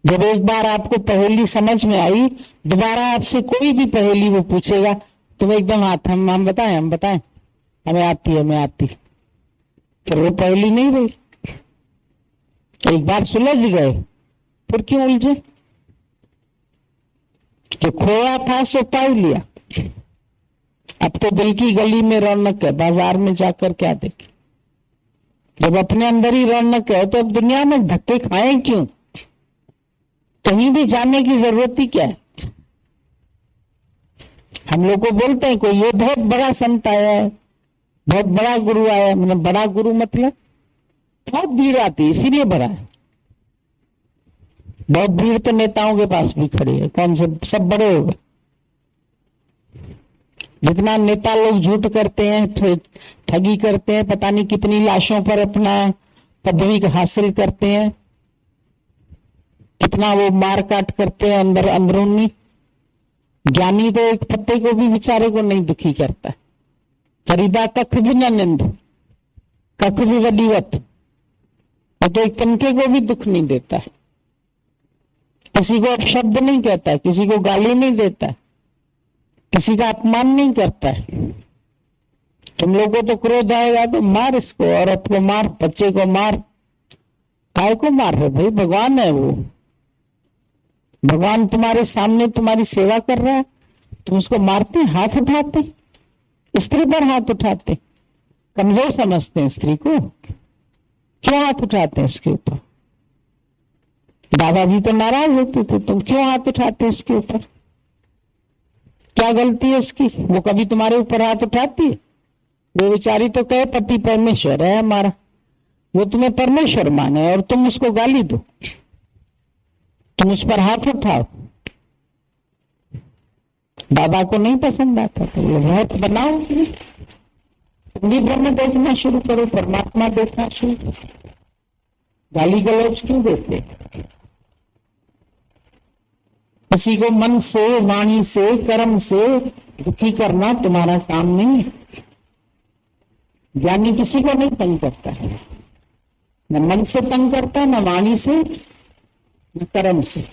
जब एक बार आपको पहेली समझ में आई, दोबारा आपसे कोई भी पहेली वो पूछेगा तो एकदम हाथ हम बताएं हमें आती। फिर वो पहेली नहीं रही। एक बार सुलझ गए फिर क्यों उलझे? जो खोया था सो पा लिया। अब तो दिल की गली में रौनक है, बाजार में जाकर क्या देखे? जब अपने अंदर ही रौनक है तो अब दुनिया में धक्के खाएं क्यों? कहीं भी जाने की जरूरत ही क्या है? हम लोग को बोलते हैं कोई ये बहुत बड़ा संत आया है, बहुत बड़ा गुरु आया है। मतलब बड़ा गुरु मतलब बहुत भीड़ आती है इसीलिए बड़ा है। बहुत भीड़ तो नेताओं के पास भी खड़ी है। कौन से सब बड़े हो गए। जितना नेता लोग झूठ करते हैं, ठगी करते हैं, पता नहीं कितनी लाशों पर अपना पदवी हासिल करते हैं, कितना वो मारकाट करते हैं अंदर अंदरूनी। ज्ञानी तो एक पत्ते को भी बेचारे को नहीं दुखी करता। खरीदा कख भी न निंद कख भी वडीवत। वो तो एक तनके को भी दुख नहीं देता है। किसी को अपशब्द नहीं कहता, किसी को गाली नहीं देता, किसी का अपमान नहीं करता है। तुम लोगों को तो क्रोध आएगा तो मार इसको, औरत को मार, बच्चे को मार। काय को मार रहे भाई? भगवान है वो। भगवान तुम्हारे सामने तुम्हारी सेवा कर रहा है, तुम उसको मारते, हाथ उठाते, स्त्री पर हाथ उठाते। कमजोर समझते हैं स्त्री को। क्यों हाथ उठाते हैं इसके ऊपर? दादाजी तो नाराज होते थे, तुम क्यों हाथ उठाते हैं इसके ऊपर? क्या गलती है उसकी? वो कभी तुम्हारे ऊपर हाथ उठाती है? वो बेचारी तो कहे पति परमेश्वर है हमारा, वो तुम्हें परमेश्वर माने और तुम उसको गाली दो, तुम उस पर हाथ उठाओ। बाबा को नहीं पसंद आता तो वो बहुत बनाओ। तुम भी ब्रह्म देखना शुरू करो, परमात्मा देखना शुरू करो। गाली गलौज क्यों देते? किसी को मन से, वाणी से, कर्म से दुखी करना तुम्हारा काम नहीं है। ज्ञानी किसी को नहीं तंग करता है, न मन से तंग करता, न वाणी से, न कर्म से।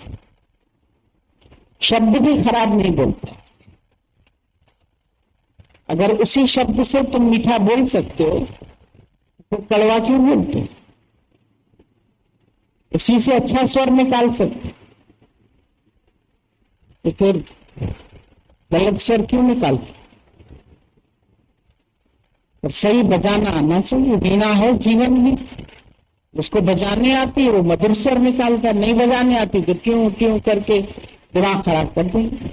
शब्द भी खराब नहीं बोलता। अगर उसी शब्द से तुम मीठा बोल सकते हो तो कड़वा क्यों बोलते हो? उसी से अच्छा स्वर निकाल सकते तो फिर गलत स्वर क्यों निकालते? और सही बजाना आना चाहिए। वीणा है जीवन में, जिसको बजाने आती है वो मधुर स्वर निकालता, नहीं बजाने आती तो क्यों क्यों करके दिमाग खराब कर देंगे।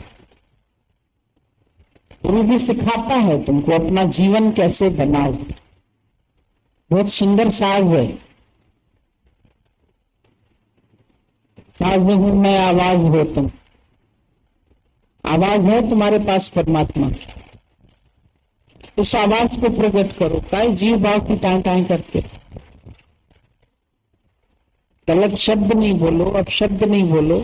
गुरु भी सिखाता है तुमको अपना जीवन कैसे बनाओ। बहुत सुंदर साज है। साज हूं मैं, आवाज हो तुम। आवाज है तुम्हारे पास परमात्मा, उस आवाज को प्रकट करो। काय जीव भाव की टाई टाई करके गलत शब्द नहीं बोलो, अपशब्द नहीं बोलो।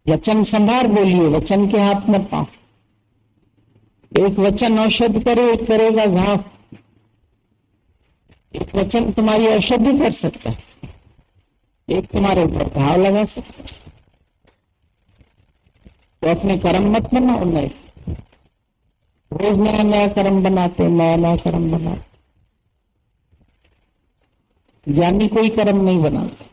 वचन संभार बोलिए, वचन के हाथ में पाओ। एक वचन औषध करे, एक करेगा घाव। एक वचन तुम्हारी औषधि कर सकता है, एक तुम्हारे ऊपर घाव लगा सकता है। तो अपने कर्म मत बनाओ नए। रोज नया नया कर्म बनाते, नया नया कर्म बनाते। ज्ञानी कोई कर्म नहीं बनाता।